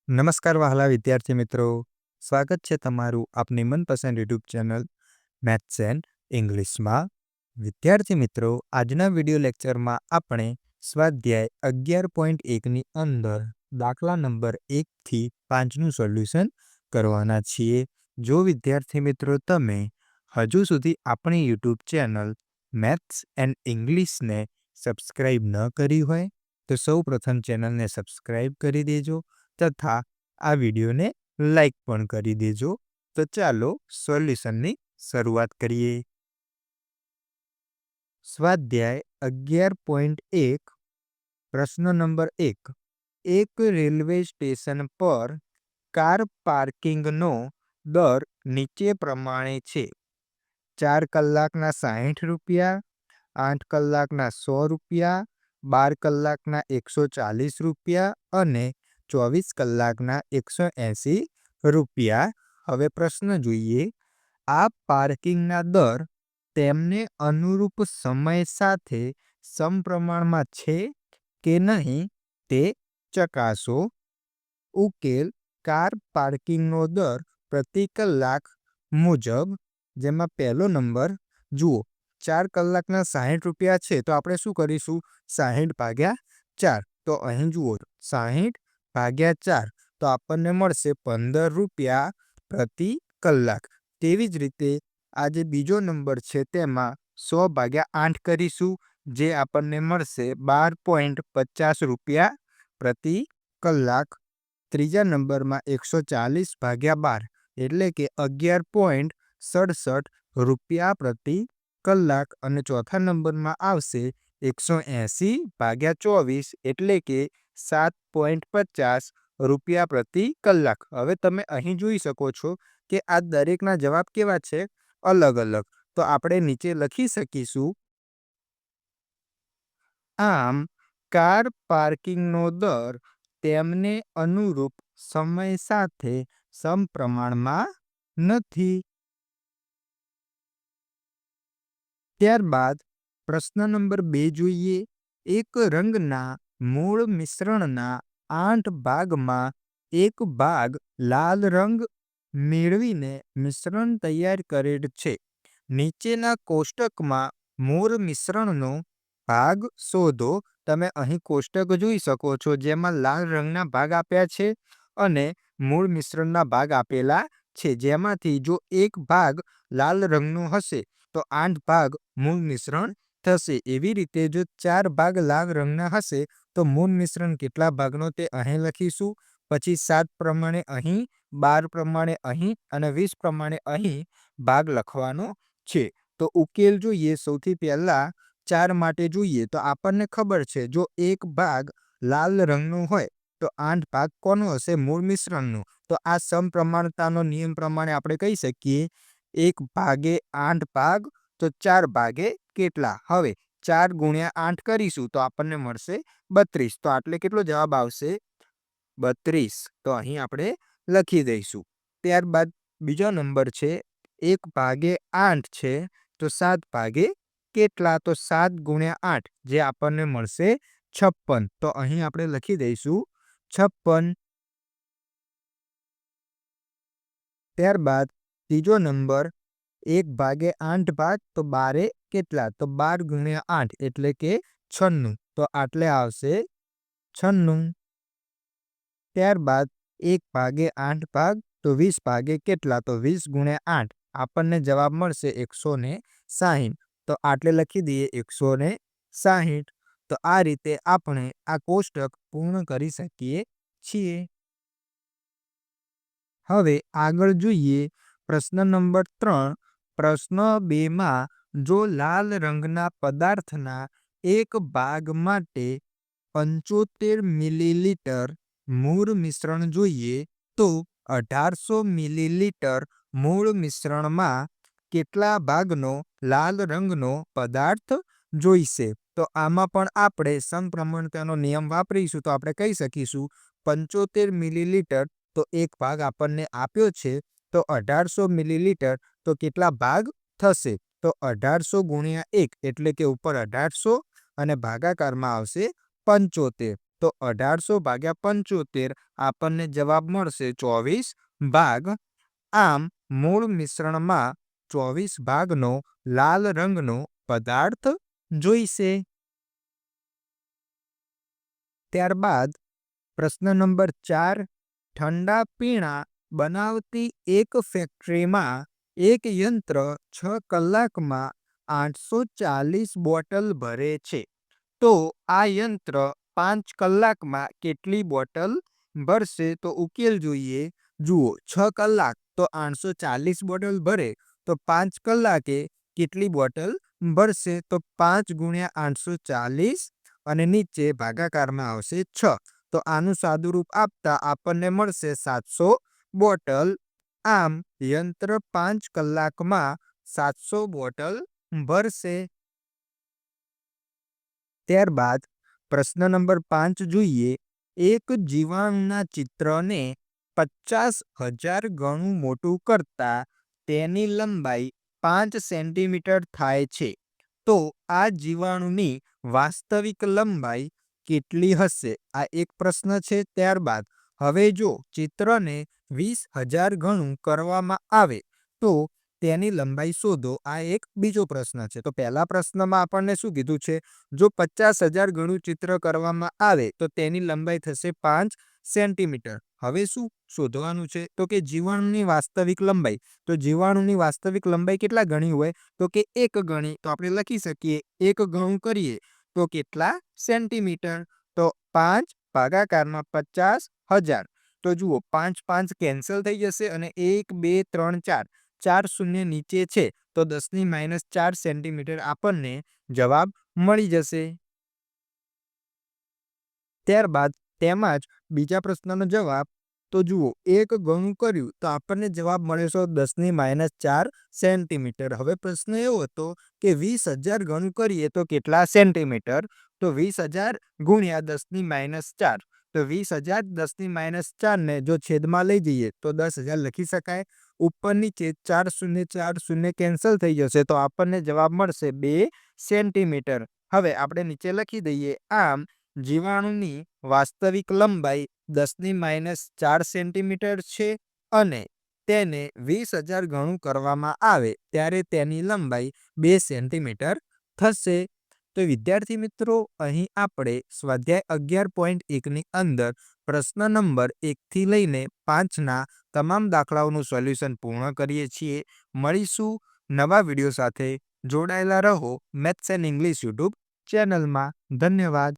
નમસ્કાર વહાલા વિદ્યાર્થી મિત્રો, સ્વાગત છે તમારું આપની મનપસંદ યુટ્યુબ ચેનલ મેથ્સ એન્ડ ઇંગ્લિશમાં. વિદ્યાર્થી મિત્રો, આજના વિડીયો લેક્ચરમાં આપણે સ્વાધ્યાય 11.1ની અંદર દાખલા નંબર 1 થી 5નું સોલ્યુશન કરવાના છીએ. જો વિદ્યાર્થી મિત્રો તમે હજુ સુધી આપણી યુટ્યુબ ચેનલ મેથ્સ એન્ડ ઇંગ્લિશને સબસ્ક્રાઈબ ન કરી હોય તો સૌ પ્રથમ ચેનલને સબસ્ક્રાઈબ કરી દેજો તથા આ વિડીયોને લાઈક પણ કરી દેજો. તો ચાલો સોલ્યુશનની શરૂઆત કરીએ. સ્વાધ્યાય 11.1 પ્રશ્ન નંબર 1. એક રેલવે સ્ટેશન પર કાર પાર્કિંગનો દર નીચે પ્રમાણે છે: 4 કલાકના 60 રૂપિયા, 8 કલાકના 100 રૂપિયા, 12 કલાકના 140 રૂપિયા અને 24 કલાકના 180 રૂપિયા. હવે પ્રશ્ન જોઈએ. આ પાર્કિંગના દર તેમને અનુરૂપ સમય સાથે સમપ્રમાણમાં છે કે નહીં તે ચકાસો. ઉકેલ: કાર પાર્કિંગનો દર પ્રતિ કલાક મુજબ. જેમાં પહેલો નંબર જુઓ, 4 કલાકના 60 રૂપિયા છે તો આપણે શું કરીશું? 60 ભાગ્યા 4. તો અહીં જુઓ 60 ભાગ્યા 4 તો આપણને મળશે 15 રૂપિયા પ્રતિ કલાક. તેવી જ રીતે આ જે બીજો નંબર છે તેમાં 100 ભાગ્યા 8 કરીશું, જે આપણને મળશે 12.50 રૂપિયા પ્રતિ કલાક. ત્રીજા નંબરમાં 140 ભાગ્યા 12 એટલે કે 11.67 રૂપિયા પ્રતિ કલાક. અને ચોથા નંબરમાં આવશે 180 ભાગ્યા 24 એટલે કે 7.50 રૂપિયા પ્રતિ કલાક. હવે તમે અહીં જોઈ શકો છો કે આ દરેકના જવાબ કેવા છે? અલગ અલગ. તો આપણે નીચે લખી શકીશું. આમ કાર પાર્કિંગનો દર તેમને અનુરૂપ સમય સાથે સમપ્રમાણમાં નથી. ત્યારબાદ પ્રશ્ન નંબર 2 જોઈએ. એક રંગના મૂળ મિશ્રણના 8 ભાગમાં એક ભાગ લાલ રંગ મેળવીને મિશ્રણ તૈયાર કરેલ છે. નીચેના કોષ્ટકમાં મૂળ મિશ્રણનો ભાગ શોધો. તમે અહીં કોષ્ટક જોઈ શકો છો, જેમાં લાલ રંગના ભાગ આપ્યા છે અને મૂળ મિશ્રણના ભાગ આપેલા છે. જેમાંથી જો એક ભાગ લાલ રંગનો હશે તો 8 ભાગ મૂળ મિશ્રણ થશે. એવી રીતે જો 4 ભાગ લાલ રંગના હશે તો મૂળ મિશ્રણ કેટલા ભાગનો તે અહીં લખીશું. પછી 7 પ્રમાણે અહીં, 12 પ્રમાણે અહીં અને 20 પ્રમાણે અહીં ભાગ લખવાનો છે. તો ઉકેલ જોઈએ. સૌથી પહેલા 4 માટે જોઈએ તો આપણને ખબર છે જો એક ભાગ લાલ રંગનો હોય તો 8 ભાગ કોનો હશે? મૂળ મિશ્રણનો. તો આ સમપ્રમાણતાનો નિયમ પ્રમાણે આપણે કહી શકીએ 1 ભાગે 8 ભાગ તો 4 ભાગે કેટલા? હવે 4 ગુણ્યા 8 કરીશું તો આપણને મળશે 32. તો આટલે કેટલો જવાબ આવશે? 32. તો અહીં આપણે લખી દઈશું. ત્યારબાદ બીજો નંબર છે 1 ભાગે 8 છે તો 7 ભાગે કેટલા? તો 7 ગુણ્યા 8 જે આપણને મળશે 56. તો અહીં આપણે લખી દઈશું 56. ત્યારબાદ ત્રીજો નંબર 1 ભાગે 8 ભાગ તો 12 કેટલા? તો 12 ગુણ્યા 8 એટલે કે 96. તો આટલે આવશે 96. ત્યારબાદ 1 ભાગે 8 ભાગ તો 20 ભાગે કેટલા? તો 20 ગુણ્યા 8 આપણને જવાબ મળશે 160. તો આટલે લખી દઈએ 160. તો આ રીતે આપણે આ કોષ્ટક પૂર્ણ કરી શકીએ છીએ. હવે આગળ જોઈએ પ્રશ્ન નંબર 3. પ્રશ્ન 2માં જો લાલ રંગના પદાર્થના એક ભાગ માટે 75 મિલીલીટર મૂળ મિશ્રણ જોઈએ તો 1800 મિલીલીટર મૂળ મિશ્રણમાં કેટલા ભાગનો લાલ રંગનો પદાર્થ જોઈશે? તો આમાં પણ આપણે સમપ્રમાણતાનો નિયમ વાપરીશું. તો આપણે કહી શકીશું 75 મિલીલીટર તો એક ભાગ આપણને આપ્યો છે તો 1800 મિલીલીટર તો કેટલા ભાગ થશે? તો 1800 ગુણ્યા 1 એટલે કે ઉપર 1800 અને ભાગાકારમાં આવશે 75. તો 1800 ભાગ્યા 75 આપણને જવાબ મળશે 24 ભાગ. આમ મૂળ મિશ્રણમાં 24 ભાગનો લાલ રંગનો પદાર્થ જોઈશે. ત્યારબાદ પ્રશ્ન નંબર 4, ઠંડા પીણા બનાવતી એક ફેક્ટરીમાં એક યંત્ર 6 કલાકમાં 840 બોટલ ભરે છે. તો આ યંત્ર 5 કલાકમાં કેટલી બોટલ ભરશે? તો ઉકેલ જોઈએ. જુઓ, 6 કલાક તો 840 બોટલ ભરે, તો 5 કલાકે કેટલી બોટલ ભરશે? તો 5 ગુણ્યા 840 અને નીચે ભાગાકારમાં આવશે 6. તો આનું સાદુરૂપ આપતા આપણને મળશે 700 બોટલ. આમ યંત્ર 5 કલાકમાં 700 બોટલ ભરશે. ત્યારબાદ પ્રશ્ન નંબર 5 જોઈએ. એક જીવાણુના ચિત્રને 50,000 ગણું મોટું કરતા તેની લંબાઈ 5 સેન્ટીમીટર થાય છે. તો આ જીવાણુની વાસ્તવિક લંબાઈ કેટલી હશે? આ એક પ્રશ્ન છે. ત્યારબાદ હવે જો ચિત્રને 20,000 ગણું કરવામાં આવે તો તેની લંબાઈ શોધો. આ એક બીજો પ્રશ્ન છે. તો પહેલા પ્રશ્નમાં આપણને શું કીધું છે? જો 50,000 ગણું ચિત્ર કરવામાં આવે તો તેની લંબાઈ થશે 5 સેન્ટીમીટર. હવે શું શોધવાનું છે? તો કે જીવાણુની વાસ્તવિક લંબાઈ. તો જીવાણુની વાસ્તવિક લંબાઈ કેટલા ગણી હોય? તો કે 1 ગણી. તો આપણે લખી શકીએ 1 ગણું કરીએ તો કેટલા સેન્ટીમીટર? તો 5 ભાગાકારમાં 50,000. તો જુઓ, 5 5 કેન્સલ થઈ જશે અને 1 2 3 4 4 શૂન્ય નીચે છે, તો 10⁻4 સેન્ટીમીટર આપણને જવાબ મળી જશે. ત્યારબાદ તેમાં જ બીજા પ્રશ્નનો જવાબ. તો જુઓ, 1 ગણું કર્યું તો આપણને જવાબ મળે છે 10⁻4 સેન્ટીમીટર. હવે પ્રશ્ન એવો હતો કે 20,000 ગણું કરીએ તો કેટલા સેન્ટીમીટર? તો 20,000 ગુણ્યા 10⁻4. તો 20,000 10⁻4 ને જો છેદમાં લઈ જઈએ તો 10,000 લખી શકાય. ઉપર નીચે 4 શૂન્ય 4 શૂન્ય કેન્સલ થઈ જશે, તો આપણને જવાબ મળશે 2 સેન્ટીમીટર. હવે આપણે નીચે લખી દઈએ. આમ જીવાણુની વાસ્તવિક લંબાઈ 10⁻4 સેન્ટીમીટર છે અને તેને 20,000 ગણું કરવામાં આવે ત્યારે તેની લંબાઈ 2 સેન્ટીમીટર થશે. તો વિદ્યાર્થી મિત્રો, અહીં આપણે સ્વાધ્યાય 11.1ની અંદર પ્રશ્ન નંબર 1 થી લઈને 5ના તમામ દાખલાઓનું સોલ્યુશન પૂર્ણ કરીએ છીએ. મળીશું નવા વિડીયો સાથે. જોડાયેલા રહો મેથ્સ એન્ડ ઇંગ્લિશ યુટ્યુબ ચેનલમાં. ધન્યવાદ.